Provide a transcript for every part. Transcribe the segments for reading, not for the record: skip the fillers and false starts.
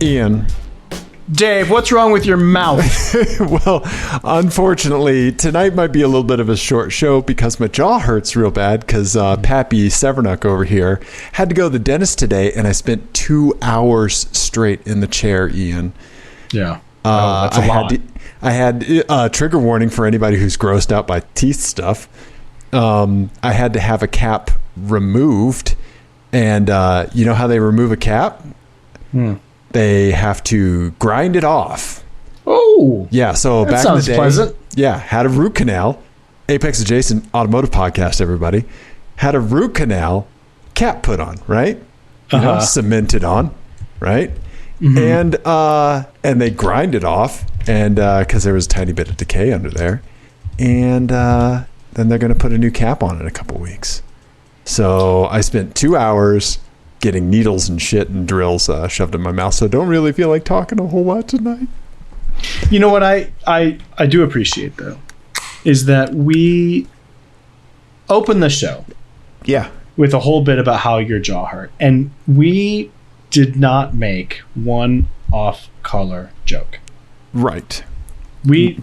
Ian. Dave, what's wrong with your mouth? Well, unfortunately, tonight might be a little bit of a short show because my jaw hurts real bad because Pappy Severnuk over here had to go to the dentist today, and I spent 2 hours straight in the chair, Ian. Yeah. That's a lot. I had a trigger warning for anybody who's grossed out by teeth stuff. I had to have a cap removed, and you know how they remove a cap? They have to grind it off. Oh, yeah. So that back sounds in the day, pleasant. Yeah, had a root canal. Apex Adjacent Automotive Podcast, everybody. Had a root canal cap put on, right? You know, cemented on, right? Mm-hmm. And they grind it off, and because there was a tiny bit of decay under there, and then they're going to put a new cap on in a couple weeks. So I spent 2 hours getting needles and shit and drills shoved in my mouth, so I don't really feel like talking a whole lot tonight. You know what I do appreciate, though, is that we open the show with a whole bit about how your jaw hurt, and we did not make one off-color joke. Right. We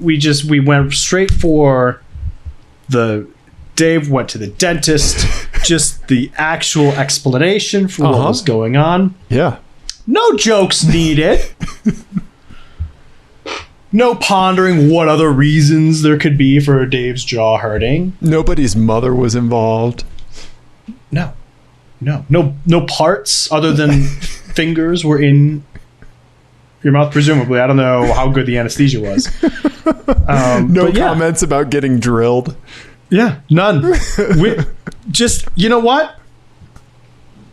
went straight for the Dave went to the dentist, just the actual explanation for what was going on. Yeah. No jokes needed. No pondering what other reasons there could be for Dave's jaw hurting. Nobody's mother was involved. No parts other than fingers were in your mouth, presumably. I don't know how good the anesthesia was. No comments about getting drilled. Yeah, none. We just, you know what?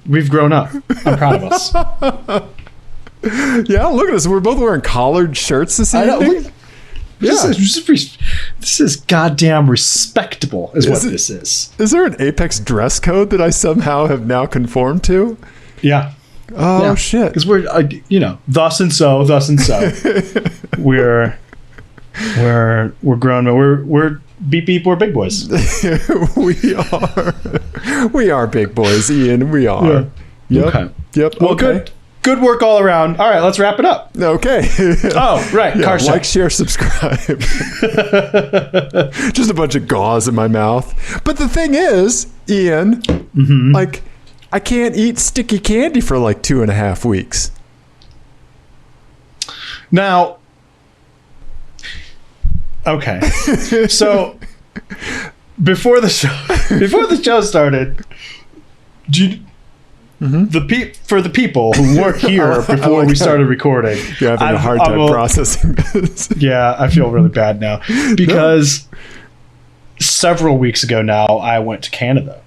We've grown up. I'm proud of us. Yeah, look at us. We're both wearing collared shirts this evening. This is goddamn respectable, is what this is. Is there an Apex dress code that I somehow have now conformed to? Yeah. Oh, shit. Because we're, thus and so. we're grown, but we're beep beep, we're big boys. We are big boys, Ian. We are. Yeah. Yep. Okay. Yep. Well, good work all around. All right, let's wrap it up. Okay. Oh, right. Yeah, car show. Like, share, subscribe. Just a bunch of gauze in my mouth. But the thing is, Ian, like, I can't eat sticky candy for like 2.5 weeks. Now, okay. So before the show started, for the people who weren't here before we started recording, you're having a hard time processing this. Yeah, I feel really bad now because several weeks ago now I went to Canada,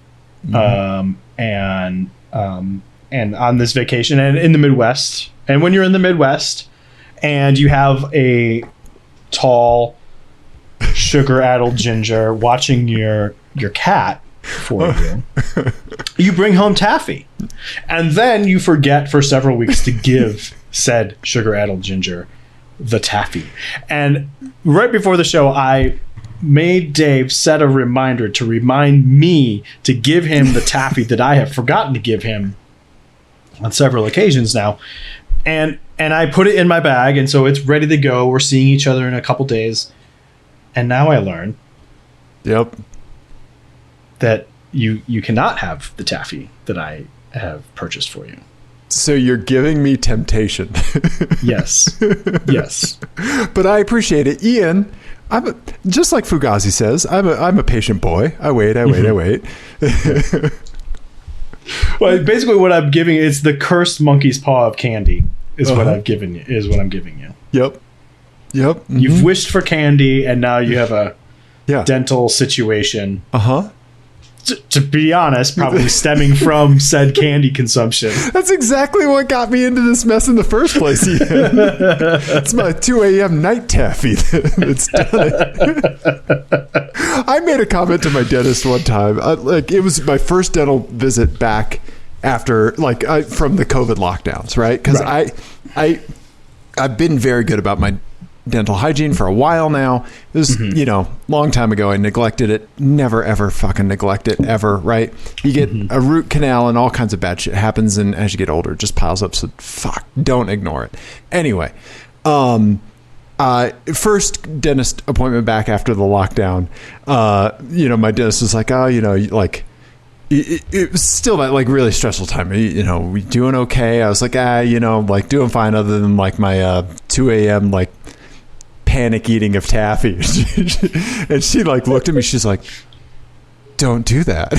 and on this vacation and in the Midwest. And when you're in the Midwest and you have a tall, sugar-addled ginger watching your cat for you, you bring home Taffy, and then you forget for several weeks to give said sugar-addled ginger the Taffy. And right before the show, I made Dave set a reminder to remind me to give him the Taffy that I have forgotten to give him on several occasions now. And I put it in my bag, and so it's ready to go. We're seeing each other in a couple days. And now I learn that you cannot have the Taffy that I have purchased for you. So you're giving me temptation. Yes. Yes. But I appreciate it. Ian, just like Fugazi says, I'm a patient boy. I wait. Well, basically what I'm giving it's the cursed monkey's paw of candy is what I'm giving you. Yep. Mm-hmm. You've wished for candy, and now you have a dental situation. To be honest, probably stemming from said candy consumption. That's exactly what got me into this mess in the first place, Ian. It's my 2 a.m. night Taffy that's done it. I made a comment to my dentist one time. It was my first dental visit back after, from the COVID lockdowns, right? Because I've been very good about my dental hygiene for a while now. It was, long time ago. I neglected it. Never, ever fucking neglect it ever, right? You get a root canal and all kinds of bad shit happens. And as you get older, it just piles up. So don't ignore it. Anyway, first dentist appointment back after the lockdown, my dentist was like, it was still that like really stressful time. We doing okay? I was like, doing fine other than like my 2 a.m. like panic eating of taffy. And she like looked at me. She's like, don't do that.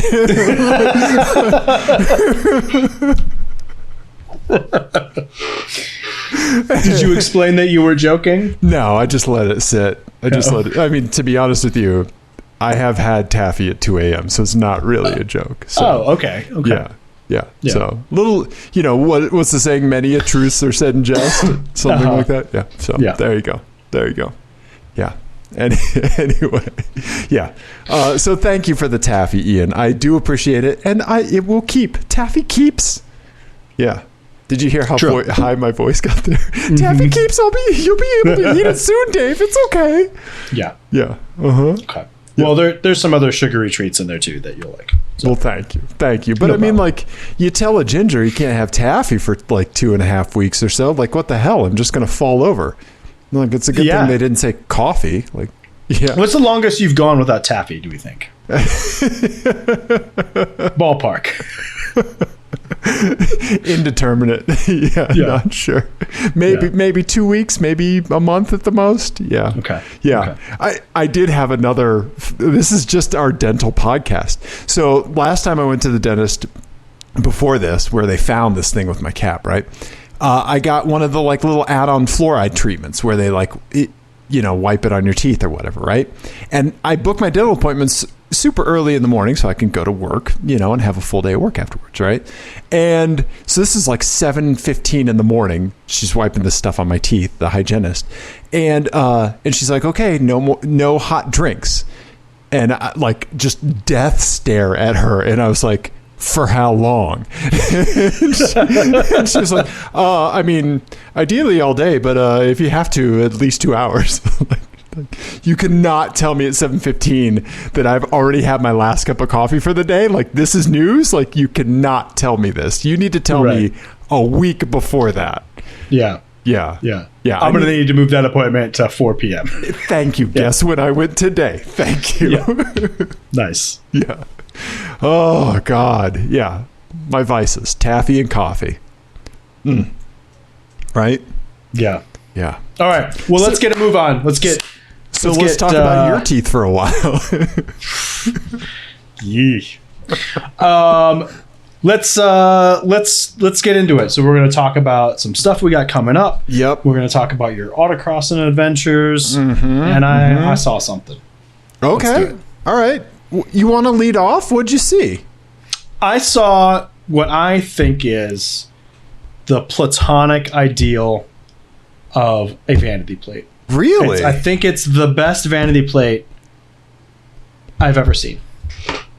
Did you explain that you were joking? No, I just let it sit. I mean, to be honest with you, I have had taffy at 2 a.m., so it's not really a joke. So, okay. Yeah. So, little, what's the saying? Many a truths are said in jest, something like that. Yeah. So, there you go. Yeah. And anyway, yeah. So, thank you for the taffy, Ian. I do appreciate it, and it will keep. Taffy keeps. Yeah. Did you hear how high my voice got there? Taffy keeps. You'll be able to eat it soon, Dave. It's okay. Yeah. Yeah. Okay. Well, there's some other sugary treats in there too that you'll like. So. Well, thank you. But I mean, like, you tell a ginger you can't have taffy for like 2.5 weeks or so. Like, what the hell? I'm just gonna fall over. Like, it's a good thing they didn't say coffee. Like, yeah. What's the longest you've gone without taffy? Do we think? Ballpark. Indeterminate. Yeah, not sure. Maybe 2 weeks, maybe a month at the most. Yeah. Okay. Yeah. Okay. I did have another. This is just our dental podcast. So last time I went to the dentist before this, where they found this thing with my cap, right? I got one of the like little add-on fluoride treatments where they like wipe it on your teeth or whatever, right? And I booked my dental appointments super early in the morning so I can go to work, and have a full day of work afterwards, right? And so this is like 7:15 in the morning. She's wiping this stuff on my teeth, the hygienist, and she's like, "Okay, no hot drinks," and I, like, just death stare at her, and I was like, "For how long?" And she was like, I mean, ideally all day, but if you have to, at least 2 hours. You cannot tell me at 7:15 that I've already had my last cup of coffee for the day. Like, this is news. Like, you cannot tell me this. You need to tell me a week before that. Yeah. I'm going to need to move that appointment to 4 p.m. Thank you. Guess when I went today. Thank you. Yeah. Nice. Yeah. Oh, God. Yeah. My vices, taffy and coffee. Right? Yeah. Yeah. All right. Well, let's get a move on. Let's talk about your teeth for a while. Yee. Let's get into it. So we're going to talk about some stuff we got coming up. Yep. We're going to talk about your autocrossing adventures. And I saw something. Okay. All right. You want to lead off? What'd you see? I saw what I think is the platonic ideal of a vanity plate. Really? I think it's the best vanity plate I've ever seen.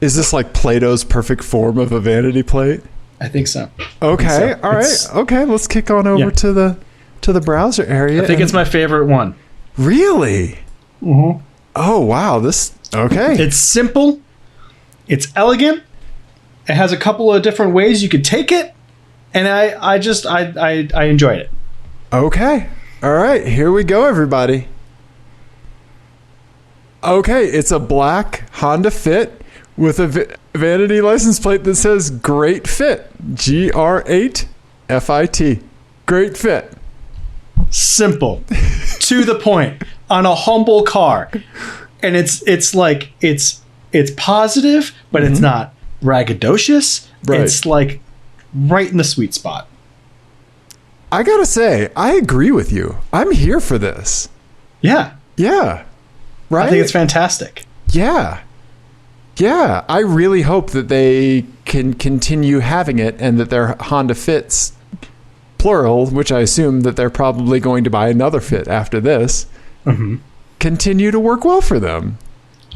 Is this like Plato's perfect form of a vanity plate? I think so. Okay. All right. Okay. Let's kick on over to the browser area. I think it's my favorite one. Really? Mm-hmm. Oh, wow. Okay. It's simple. It's elegant. It has a couple of different ways you could take it. And I enjoyed it. Okay. All right. Here we go, everybody. Okay. It's a black Honda Fit with a vanity license plate that says Great Fit. G-R-8-F-I-T. Great Fit. Simple. To the point. On a humble car. And it's positive, but it's not braggadocious. Right. It's like right in the sweet spot. I gotta say, I agree with you. I'm here for this. Yeah. Yeah. Right? I think it's fantastic. Yeah. Yeah. I really hope that they can continue having it and that their Honda Fits, plural, which I assume that they're probably going to buy another Fit after this, continue to work well for them.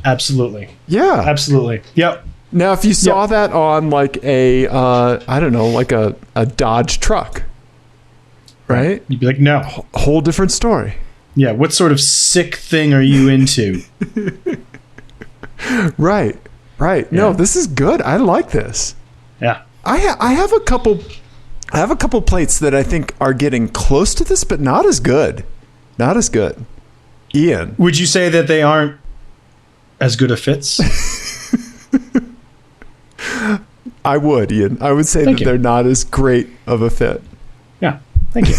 Absolutely. Yeah. Absolutely. Yep. Now, if you saw that on like a, I don't know, like a Dodge truck, right? You'd be like, no. Whole different story. Yeah, what sort of sick thing are you into? Right. No, this is good. I like this. Yeah. I have a couple plates that I think are getting close to this, but not as good. Not as good. Ian. Would you say that they aren't as good a fits? I would, Ian. I would say Thank that you. they're not as great of a fit. Yeah. Thank you.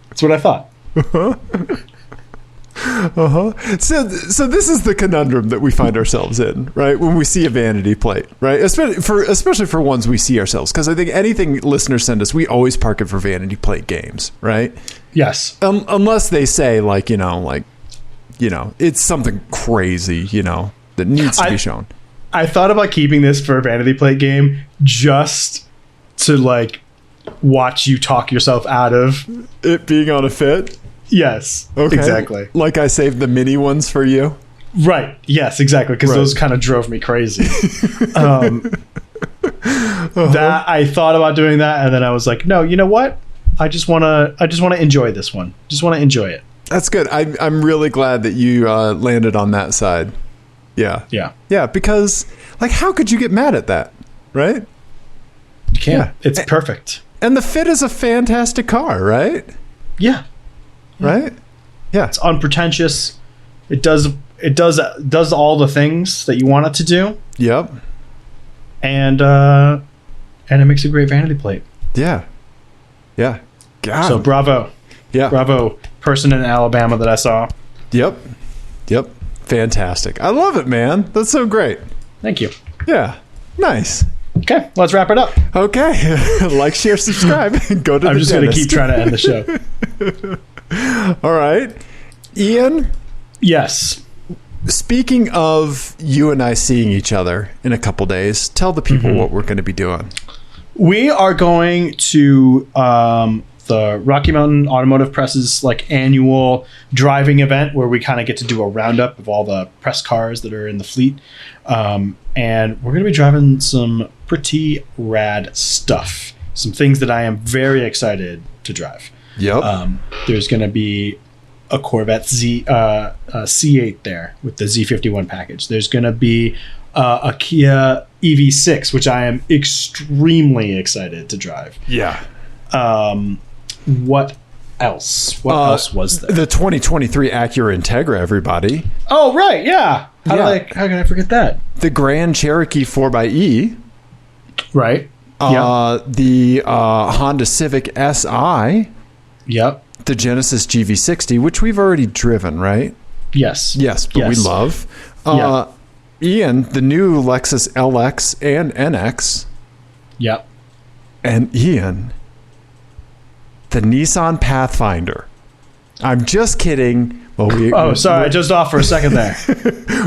That's what I thought. So this is the conundrum that we find ourselves in, right? When we see a vanity plate, right? Especially for ones we see ourselves, because I think anything listeners send us, we always park it for vanity plate games, right? Yes. Unless they say it's something crazy, that needs to be shown. I thought about keeping this for a vanity plate game just to watch you talk yourself out of it being on a fit. Yes. Okay. Exactly. Like I saved the mini ones for you. Right. Yes, exactly. Because those kind of drove me crazy. That I thought about doing that, and then I was like, no, you know what? I just want to enjoy this one. Just want to enjoy it. That's good. I'm really glad that you landed on that side. Yeah. Yeah. Yeah. Because how could you get mad at that? Right. You can't. Yeah. It's perfect. And the fit is a fantastic car, right? Yeah. Right? Yeah. It's unpretentious. It does all the things that you want it to do. Yep. And it makes a great vanity plate. Yeah. Yeah. God. So bravo. Yeah. Bravo, person in Alabama that I saw. Yep. Fantastic. I love it, man. That's so great. Thank you. Yeah. Nice. Okay, let's wrap it up. Okay. Like, share, subscribe. Go to I'm the just going to keep trying to end the show. All right. Ian? Yes. Speaking of you and I seeing each other in a couple days, tell the people what we're going to be doing. We are going to the Rocky Mountain Automotive Press's annual driving event where we kind of get to do a roundup of all the press cars that are in the fleet. And we're going to be driving some pretty rad stuff. Some things that I am very excited to drive. Yep. There's going to be a Corvette C8 there with the Z51 package. There's going to be a Kia EV6, which I am extremely excited to drive. Yeah. What else? What else was there? The 2023 Acura Integra, everybody. Oh, right. Yeah. How can I forget that? The Grand Cherokee 4xe. Right. The Honda Civic Si. Yep. The Genesis GV60, which we've already driven, right? Yes. Yes, but we love. Ian, the new Lexus LX and NX. Yep. And Ian, the Nissan Pathfinder. I'm just kidding. Well, sorry, I just off for a second there.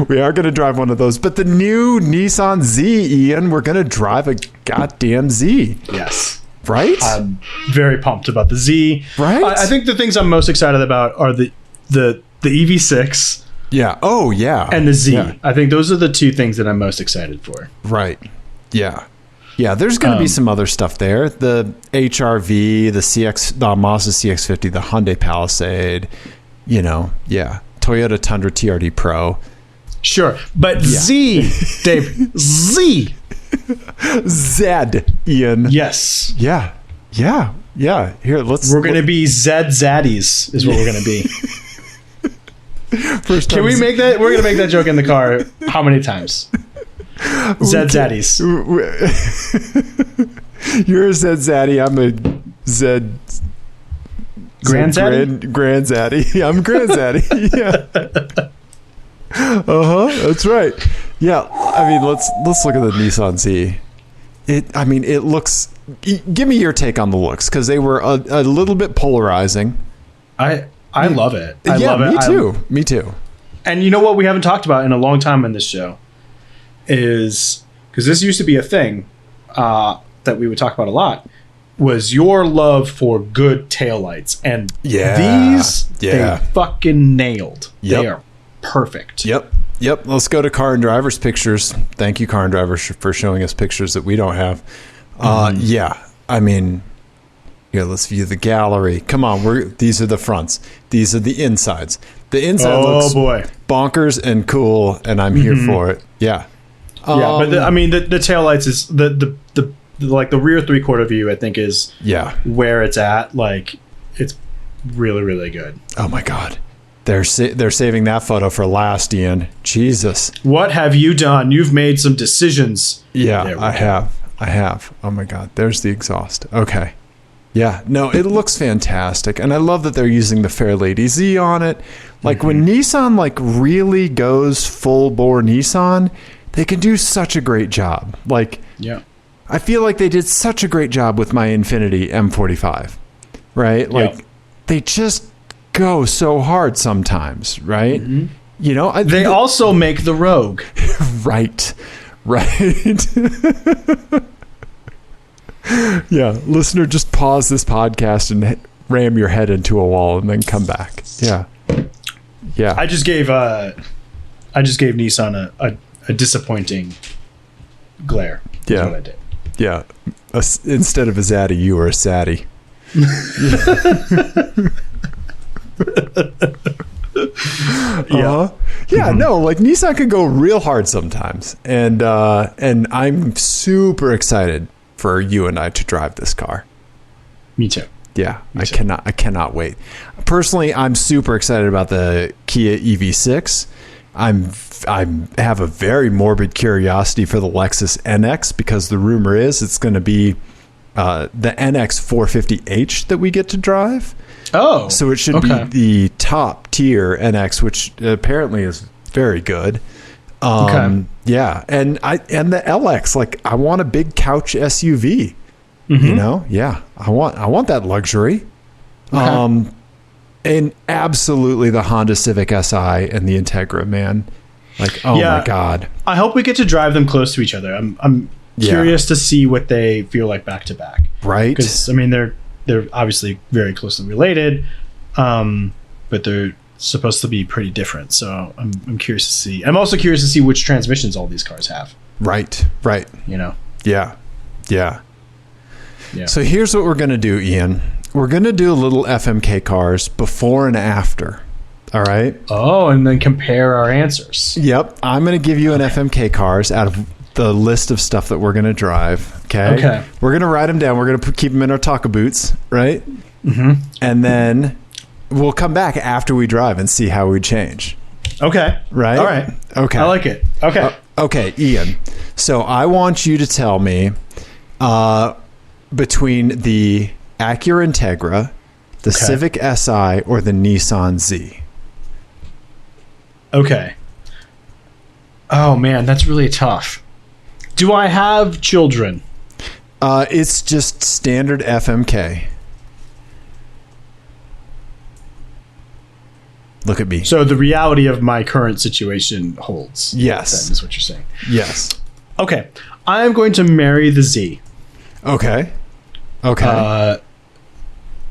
We are going to drive one of those, but the new Nissan Z, Ian, we're going to drive a goddamn Z. Yes. Right? I'm very pumped about the Z. Right? I think the things I'm most excited about are the EV6. Yeah. Oh, yeah. And the Z. Yeah. I think those are the two things that I'm most excited for. Right. Yeah. Yeah, there's going to be some other stuff there. The HRV, the Mazda CX-50, the Hyundai Palisade, Toyota Tundra TRD Pro. Sure, but Z, Dave, Z. Zed, Ian. Yes. Yeah. Here, we're going to be Zed Zaddies is what we're going to be. Can we make that? We're going to make that joke in the car how many times? Zed Zaddies. You're a Zed Zaddy. I'm a Zed Grand Zaddy? Grand Zaddy. I'm Grand Zaddy. Yeah. That's right. Yeah. I mean, let's look at the Nissan Z. It looks. Give me your take on the looks, because they were a little bit polarizing. I love it. I love it. Me too. Me too. And you know what we haven't talked about in a long time in this show is, because this used to be a thing that we would talk about a lot, was your love for good taillights. And these, they fucking nailed. Yep. They are perfect. Yep. Let's go to Car and Driver's pictures. Thank you, Car and Driver, for showing us pictures that we don't have. Yeah. I mean, Here, let's view the gallery. Come on, these are the fronts. These are the insides. The inside looks bonkers and cool, and I'm here for it. Yeah. But the taillights is the like the rear 3/4 view, I think, is where it's at. Like, it's really, really good. Oh my God. They're saving that photo for last, Ian. Jesus. What have you done? You've made some decisions. Yeah, I have. Oh my God. There's the exhaust. Okay. Yeah. No, it looks fantastic. And I love that they're using the Fairlady Z on it. Like when Nissan like really goes full bore Nissan, they can do such a great job. Like, I feel like they did such a great job with my Infiniti M45, right? Like they just go so hard sometimes, right? You know, they also make the Rogue. Right. Yeah, listener, just pause this podcast and ram your head into a wall and then come back. Yeah. I just gave Nissan a disappointing glare. That's what I did. Yeah. Instead of a zaddy, you were a saddie. No, like Nissan can go real hard sometimes, and I'm super excited for you and I to drive this car. Me too. Yeah, I cannot wait. Personally, I'm super excited about the Kia EV6. I have a very morbid curiosity for the Lexus NX because the rumor is it's going to be the NX 450h that we get to drive. Oh, so it should be the top tier NX, which apparently is very good. Yeah, and the LX, like I want a big couch SUV. You know, I want that luxury. And absolutely the Honda Civic Si and the Integra, man. Like, my God. I hope we get to drive them close to each other. I'm curious to see what they feel like back to back. Right. Because, I mean, they're obviously very closely related, but they're supposed to be pretty different. So I'm curious to see. I'm also curious to see which transmissions all these cars have. Right. You know? Yeah. So here's what we're going to do, Ian. We're going to do a little FMK cars before and after. All right. Oh, and then compare our answers. Yep. I'm going to give you an FMK cars out of the list of stuff that we're going to drive. Okay. We're going to write them down. We're going to keep them in our Taka boots. Right. And then we'll come back after we drive and see how we change. Okay. Right. All right. Okay. I like it. Okay. Okay, Ian. So I want you to tell me between the Acura Integra, the Civic Si, or the Nissan Z. Okay. Oh, man, that's really tough. Do I have children? It's just standard FMK. Look at me. So the reality of my current situation holds. Yes. That is what you're saying. Yes. Okay. I am going to marry the Z. Okay.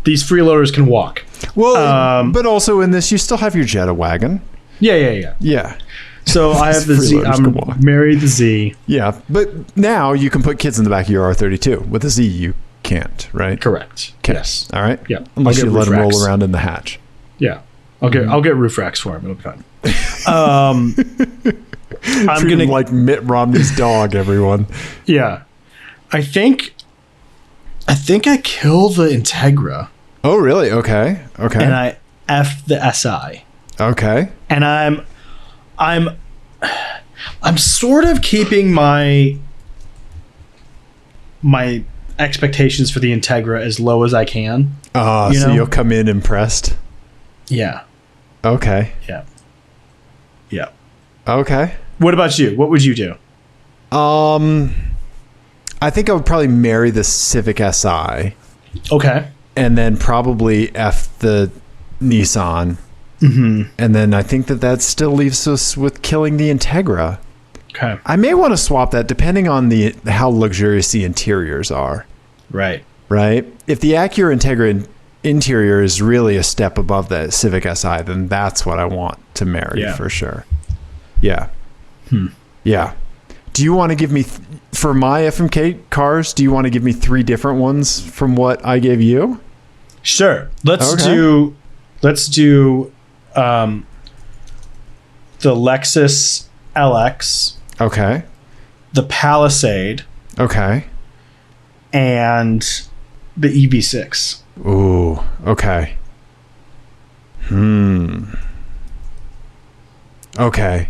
These freeloaders can walk. Well, but also in this, you still have your Jetta wagon. Yeah. So I have the Z. I'm married the Z. Yeah, but now you can put kids in the back of your R32. With the Z, you can't, right? Correct. Okay. Yes. All right. Yeah. Unless you let them roll around in the hatch. Yeah. I'll get roof racks for him. It'll be fine. I'm gonna like Mitt Romney's dog. Everyone. Yeah. I think I kill the Integra. Oh, really? Okay. And I F the SI. Okay. And I'm sort of keeping my expectations for the Integra as low as I can. So you'll come in impressed? Yeah. Okay. Yeah. Okay. What about you? What would you do? I think I would probably marry the Civic Si. Okay. And then probably F the Nissan. And then I think that still leaves us with killing the Integra. Okay. I may want to swap that depending on how luxurious the interiors are. Right. If the Acura Integra interior is really a step above the Civic Si, then that's what I want to marry for sure. Yeah. Yeah. Do you want to give me for my FMK cars, do you want to give me 3 different ones from what I gave you? Sure. Let's do the Lexus LX. Okay. The Palisade. Okay. And the EV6. Ooh, okay. Okay.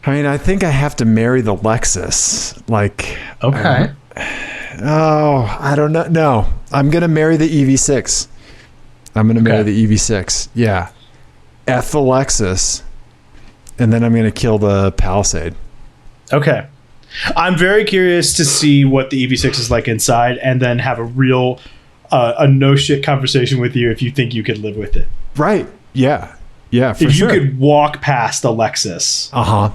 I mean, I think I have to marry the Lexus. Like, okay. I don't know. No, I'm going to marry the EV6. I'm going to marry the EV6. Yeah. F the Lexus. And then I'm going to kill the Palisade. Okay. I'm very curious to see what the EV6 is like inside and then have a real, a no shit conversation with you if you think you could live with it. Right. Yeah. Yeah, for if sure. you could walk past a Lexus. Uh-huh.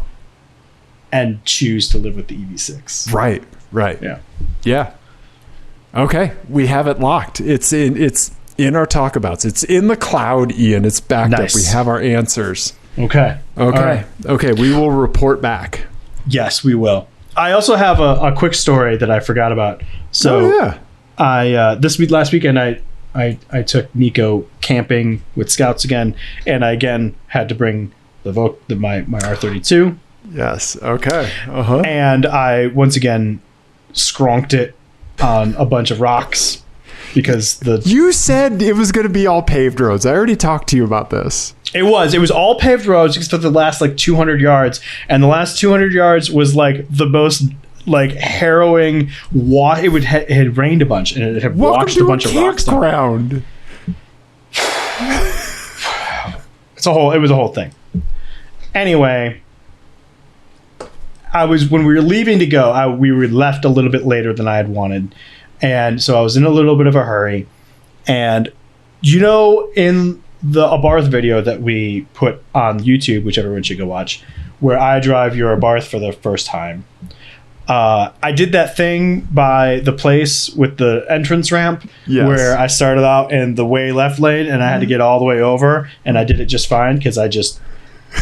And choose to live with the EV6. Right. Right. Yeah. Yeah. Okay. We have it locked. It's in our talkabouts. It's in the cloud, Ian. It's backed up. We have our answers. Okay. Okay. Right. Okay. We will report back. Yes, we will. I also have a quick story that I forgot about. So last weekend I took Nico camping with Scouts again, and I again had to bring my R32. Yes. Okay. Uh-huh. And I once again skronked it on a bunch of rocks because you said it was going to be all paved roads. I already talked to you about this. It was all paved roads except for the last 200 yards, and the last 200 yards was the most harrowing. It had rained a bunch and it had washed a bunch of rocks down. It was a whole thing. Anyway, when we were leaving to go, we were left a little bit later than I had wanted, and so I was in a little bit of a hurry. And in the Abarth video that we put on YouTube, which everyone should go watch, where I drive your Abarth for the first time, I did that thing by the place with the entrance ramp where I started out in the way left lane and I had to get all the way over, and I did it just fine because I just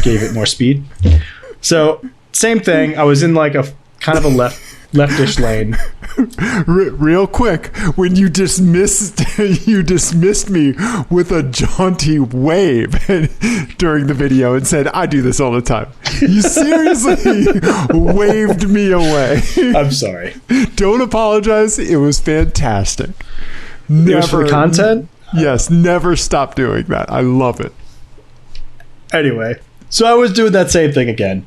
gave it more speed. So same thing. I was in a kind of a leftish lane. Real quick, when you dismissed me with a jaunty wave during the video and said, I do this all the time. You seriously waved me away. I'm sorry. Don't apologize. It was fantastic. It was for the content? Yes, never stop doing that. I love it. Anyway, so I was doing that same thing again.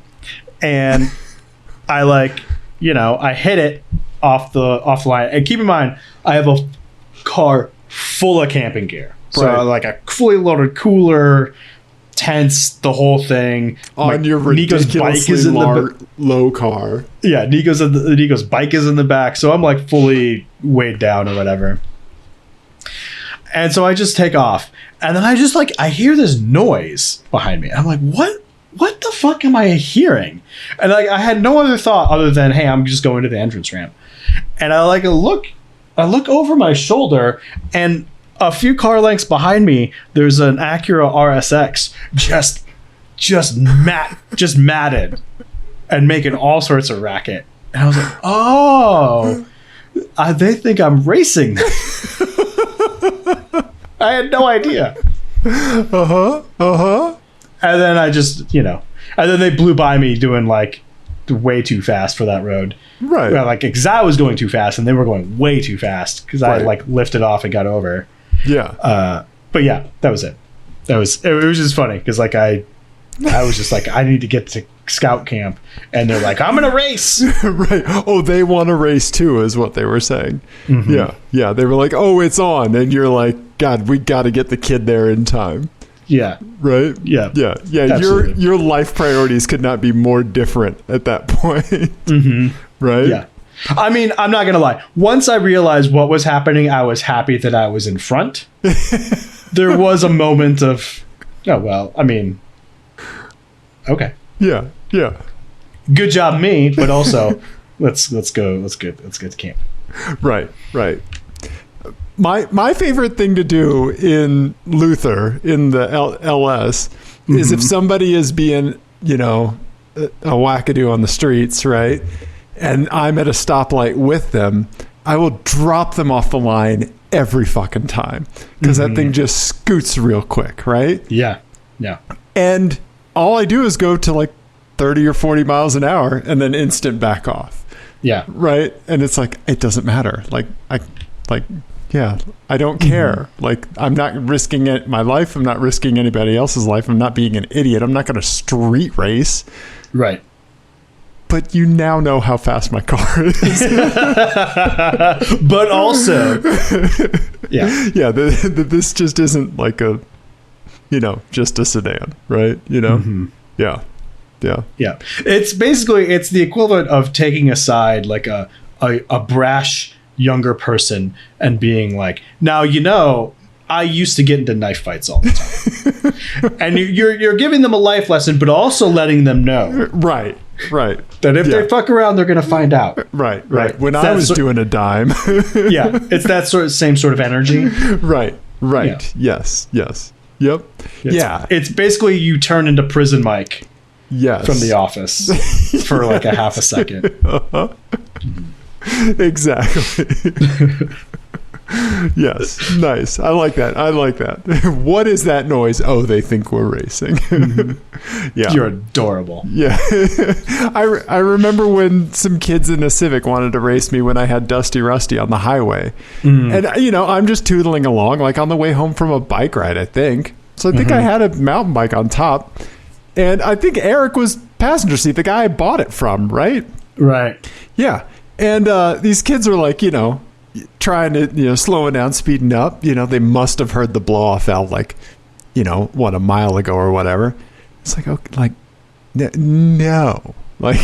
And I I hit it off the line. And keep in mind, I have a car full of camping gear. So a fully loaded cooler, tents, the whole thing. On your ridiculously low car. Yeah, Nico's bike is in the back. So I'm fully weighed down or whatever. And so I just take off. And then I hear this noise behind me. I'm like, what the fuck am I hearing? And I had no other thought other than, hey, I'm just going to the entrance ramp. And I look over my shoulder, and a few car lengths behind me, there's an Acura RSX just matted and making all sorts of racket. And I was like, oh, they think I'm racing. I had no idea. And then I just, and then they blew by me doing way too fast for that road. Right. Because I was going too fast and they were going way too fast because I lifted off and got over. Yeah. But yeah, that was it. It was just funny because I was just I need to get to scout camp, and they're like, I'm gonna race. Right. Oh, they want to race too, is what they were saying. Mm-hmm. Yeah. Yeah. They were like, oh, it's on, and you're like, God, we got to get the kid there in time. Yeah. Right? Yeah. Yeah. Yeah. Absolutely. Your life priorities could not be more different at that point. Mm-hmm. Right? Yeah. I mean, I'm not going to lie. Once I realized what was happening, I was happy that I was in front. There was a moment of, oh, well, I mean, okay. Yeah. Yeah. Good job, me, but also let's go to camp. Right. Right. My favorite thing to do in Luther, in the LS, is if somebody is being, a wackadoo on the streets, right? and I'm at a stoplight with them, I will drop them off the line every fucking time because that thing just scoots real quick, right? Yeah. And all I do is go to like 30 or 40 miles an hour and then instant back off. Yeah. Right. And it's like, it doesn't matter. I don't care. Like, I'm not risking my life. I'm not risking anybody else's life. I'm not being an idiot. I'm not going to street race. Right. But you now know how fast my car is. But also, yeah, this just isn't like a, just a sedan, right? Yeah. It's the equivalent of taking aside like a brash younger person and being like, now, I used to get into knife fights all the time. And you're giving them a life lesson, but also letting them know. Right. That if they fuck around, they're going to find out. Right. When I was doing a dime. Yeah. It's that same sort of energy. Right. Yeah. Yes. Yep. It's basically you turn into Prison Mike. Yes. From The Office for like a half a second. Exactly. Yes. Nice. I like that. What is that noise? Oh, they think we're racing. Yeah. You're adorable. Yeah. I remember when some kids in a Civic wanted to race me when I had Dusty Rusty on the highway. And, I'm just tootling along, like on the way home from a bike ride, I think. So I think I had a mountain bike on top. And I think Eric was passenger seat, the guy I bought it from, right? Right. Yeah. And these kids are like, trying to, slowing down, speeding up. They must have heard the blow off valve like, a mile ago or whatever. It's like, okay, like, no. Like,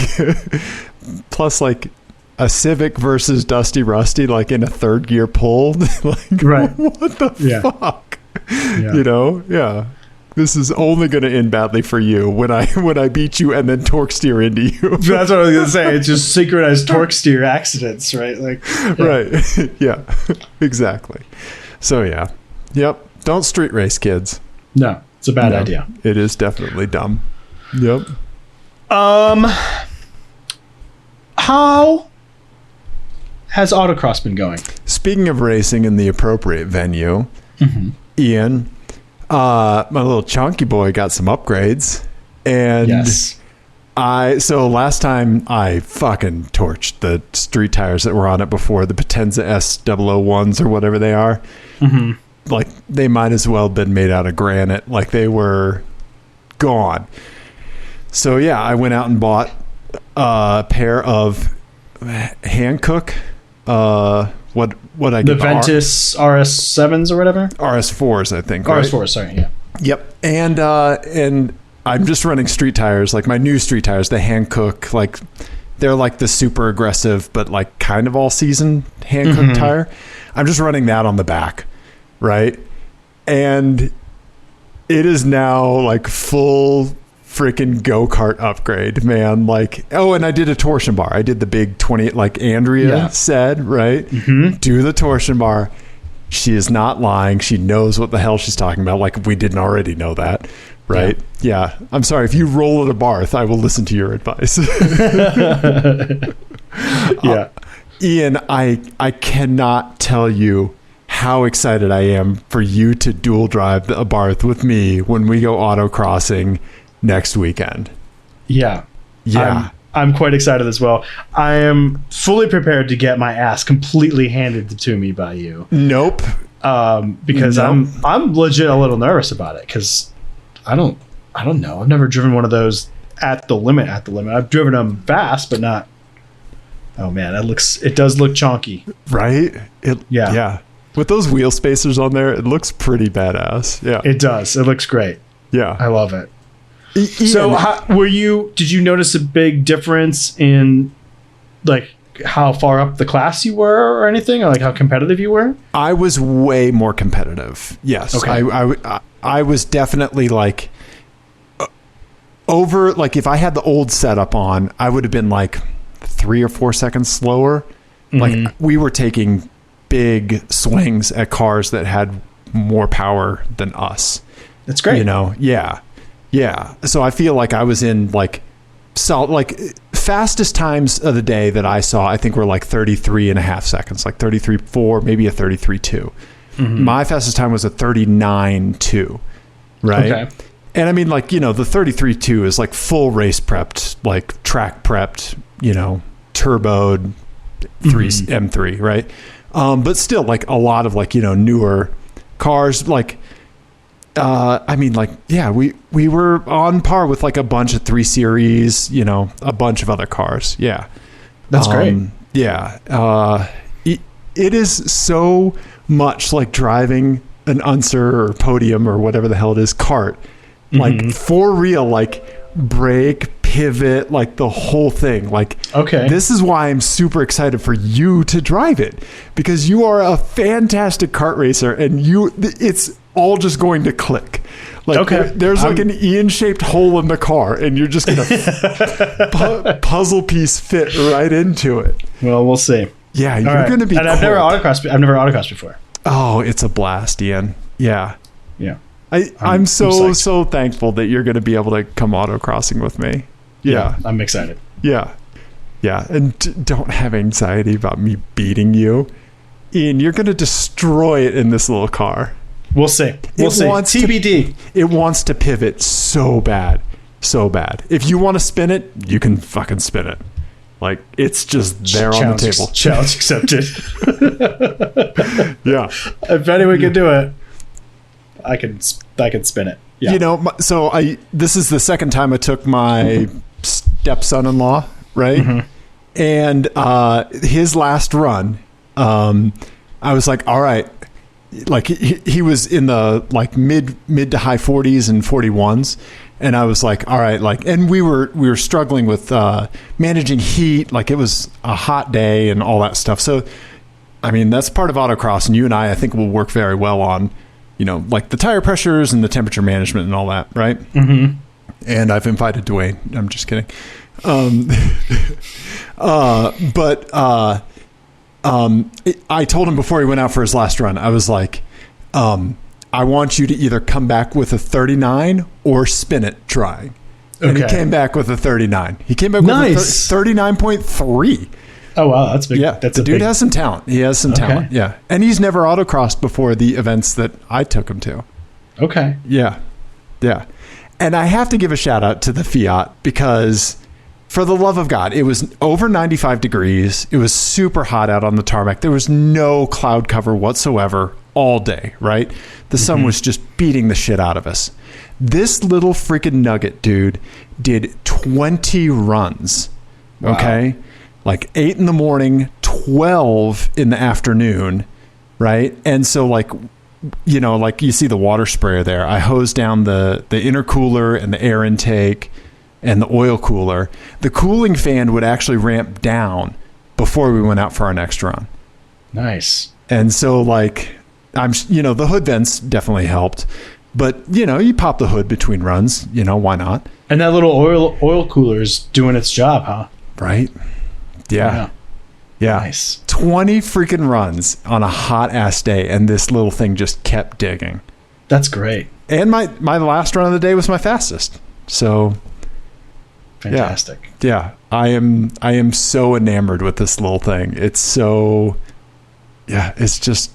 plus like a Civic versus Dusty Rusty, like in a third gear pull. Like, right. What the fuck? Yeah. Yeah. This is only going to end badly for you when I beat you and then torque steer into you. That's what I was going to say. It's just synchronized torque steer accidents, right? Like, right. Yeah, exactly. So, yeah. Yep. Don't street race, kids. No, it's a bad idea. It is definitely dumb. Yep. How has autocross been going? Speaking of racing in the appropriate venue, Ian, my little chunky boy got some upgrades, and so last time I fucking torched the street tires that were on it before, the Potenza S001s or whatever they are. Like, they might as well have been made out of granite. Like, they were gone. So yeah, I went out and bought a pair of Hankook what I get, the Ventus RS7s or whatever, RS4s, I think. Right? RS4s, sorry, yeah. Yep. And I'm just running street tires, like my new street tires, the Hankook, like they're like the super aggressive but like kind of all season Hankook tire. I'm just running that on the back, right? And it is now like full freaking go-kart upgrade, man. Like, oh, and I did a torsion bar. I did the big 20, like Andrea said, right? Do the torsion bar. She is not lying. She knows what the hell she's talking about. Like, we didn't already know that, right? Yeah. I'm sorry. If you roll at a Barth, I will listen to your advice. Ian, I cannot tell you how excited I am for you to dual drive a Barth with me when we go autocrossing next weekend. Yeah. I'm quite excited as well. I am fully prepared to get my ass completely handed to me by you. Nope. Because I'm legit a little nervous about it because I don't know. I've never driven one of those at the limit. I've driven them fast, but not. Oh man, it does look chonky. Right? Yeah. With those wheel spacers on there, it looks pretty badass. Yeah. It does. It looks great. Yeah. I love it. So did you notice a big difference in like how far up the class you were or anything, or like how competitive you were? I was way more competitive. Yes. Okay. I was definitely like over, like if I had the old setup on, I would have been like 3 or 4 seconds slower. Like we were taking big swings at cars that had more power than us. That's great. Yeah. So I feel like I was in like solid, like fastest times of the day that I saw, I think were like 33 and a half seconds, like 33.4, maybe a 33.2. My fastest time was a 39.2, right? Okay. And I mean, like, you know, the 33.2 is like full race prepped, like track prepped, you know, turboed M3, right? But still, like a lot of like, you know, newer cars, like, I mean, like, yeah, we were on par with like a bunch of 3 Series, you know, a bunch of other cars. Yeah. That's great. Yeah. It is so much like driving an Unser or Podium or whatever the hell it is kart, like for real, like brake, pivot, like the whole thing. Like, okay, this is why I'm super excited for you to drive it, because you are a fantastic kart racer and it's all just going to click. Like, okay, there's like an Ian-shaped hole in the car and you're just gonna puzzle piece fit right into it. Well, we'll see. Yeah, you're going to be. And I've never autocrossed before. Oh, it's a blast, Ian. Yeah. Yeah. I'm so thankful that you're going to be able to come autocrossing with me. Yeah. I'm excited. Yeah. Yeah. And don't have anxiety about me beating you. Ian, you're going to destroy it in this little car. We'll see. We'll see. TBD. It wants to pivot so bad. So bad. If you want to spin it, you can fucking spin it. Like, it's just there on the table. Challenge accepted. Yeah. If anyone can do it, I can spin it. Yeah. You know, so this is the second time I took my stepson-in-law, right? And his last run, I was like, all right. Like he was in the like mid to high 40s and 41s. And I was like, all right, like, and we were struggling with managing heat. Like, it was a hot day and all that stuff. So, I mean, that's part of autocross, and you and I think will work very well on, you know, like the tire pressures and the temperature management and all that, right? And I've invited Dwayne. I'm just kidding. I told him before he went out for his last run, I was like, I want you to either come back with a 39 or spin it trying. And he came back with a 39. He came back with a 39.3. Oh, wow. That's big. Yeah. The dude has some talent. He has some talent. Yeah. And he's never autocrossed before the events that I took him to. Okay. Yeah. Yeah. And I have to give a shout out to the Fiat, because for the love of God, it was over 95 degrees. It was super hot out on the tarmac. There was no cloud cover whatsoever all day, right? The sun was just beating the shit out of us. This little freaking nugget, dude, did 20 runs. Wow. Okay? Like 8 in the morning, 12 in the afternoon, right? And so, like, you know, like you see the water sprayer there. I hosed down the intercooler and the air intake and the oil cooler. The cooling fan would actually ramp down before we went out for our next run. Nice. And so, like, the hood vents definitely helped, but you know, you pop the hood between runs, you know, why not? And that little oil cooler is doing its job, huh? Right. Yeah. Nice. 20 freaking runs on a hot ass day. And this little thing just kept digging. That's great. And my last run of the day was my fastest. So fantastic. Yeah. I am so enamored with this little thing. It's so, it's just,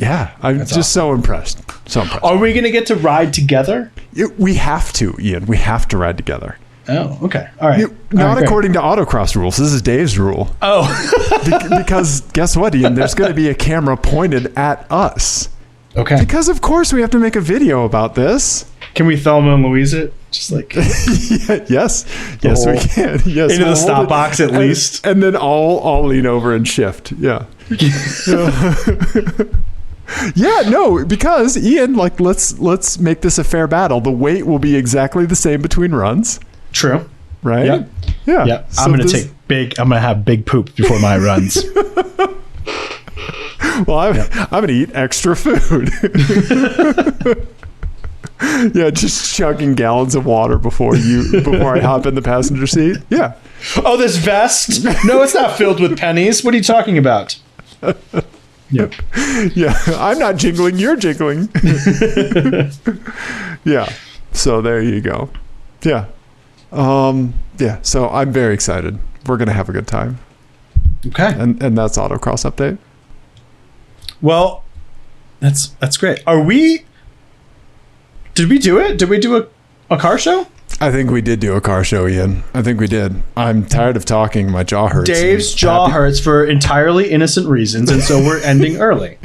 I'm That's just awesome. So impressed. Are we going to get to ride together? We have to, Ian. We have to ride together. Oh, okay. All right. Not according to autocross rules. This is Dave's rule. Oh. Because guess what, Ian? There's going to be a camera pointed at us. Okay. Because of course we have to make a video about this. Can we Thelma and Louise it? Just like yes, we can. Yes, into the stop box at least, and then I'll lean over and shift. Yeah. Yeah, no, because Ian, like, let's make this a fair battle. The weight will be exactly the same between runs. True. Right? Yep. Yeah. So I'm gonna have big poop before my runs. Well, I'm gonna eat extra food. Yeah, just chugging gallons of water before I hop in the passenger seat. Yeah. Oh, this vest? No, it's not filled with pennies. What are you talking about? Yep. Yeah, I'm not jingling, you're jingling. Yeah. So there you go. Yeah. So I'm very excited. we're gonna have a good time. Okay. And that's autocross update. Well, that's great. Did we do it? Did we do a car show? I think we did do a car show, Ian. I think we did. I'm tired of talking. My jaw hurts. Dave's jaw hurts for entirely innocent reasons, and so we're ending early.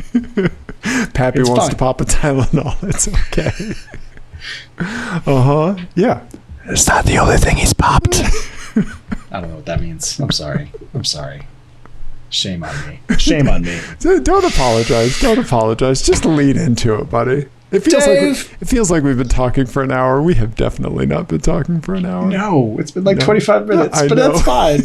Pappy wants to pop a Tylenol. It's okay. Yeah. It's not the only thing he's popped. I don't know what that means. I'm sorry. Shame on me. Shame on me. Don't apologize. Don't apologize. Just lean into it, buddy. It feels like we've been talking for an hour. We have definitely not been talking for an hour. No, it's been like 25 minutes, but that's fine.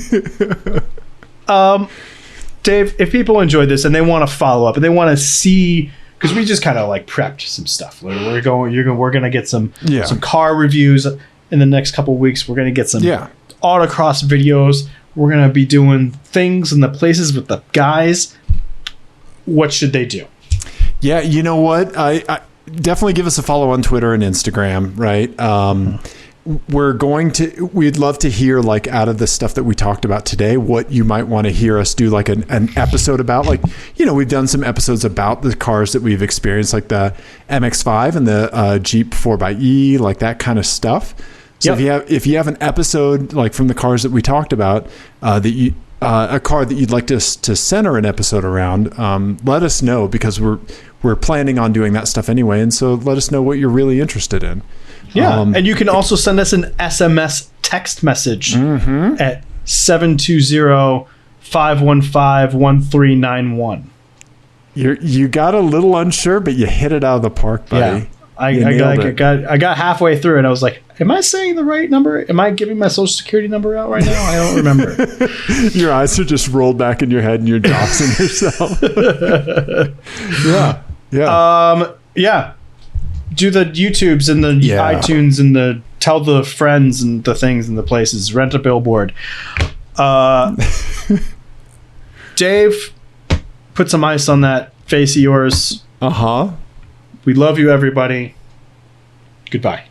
Dave, if people enjoyed this and they want to follow up and they want to see, because we just kind of like prepped some stuff. We're gonna get some car reviews in the next couple of weeks. We're gonna get some autocross videos. We're gonna be doing things in the places with the guys. What should they do? Yeah, you know what? I definitely give us a follow on Twitter and Instagram, right? We'd love to hear, like, out of the stuff that we talked about today, what you might want to hear us do, like an episode about. Like, we've done some episodes about the cars that we've experienced, like the MX-5 and the Jeep 4xe, like that kind of stuff. So if you have an episode, like, from the cars that we talked about, a car that you'd like us to center an episode around, let us know, because we're planning on doing that stuff anyway. And so let us know what you're really interested in. Yeah. And you can also send us an SMS text message at 720-515-1391. You got a little unsure, but you hit it out of the park, buddy. Yeah. I got halfway through and I was like, am I saying the right number? Am I giving my social security number out right now? I don't remember. Your eyes are just rolled back in your head and you're doxing yourself. Yeah. Do the YouTubes and the iTunes and the tell the friends and the things and the places. Rent a billboard. Dave, put some ice on that face of yours. Uh-huh. We love you, everybody. Goodbye.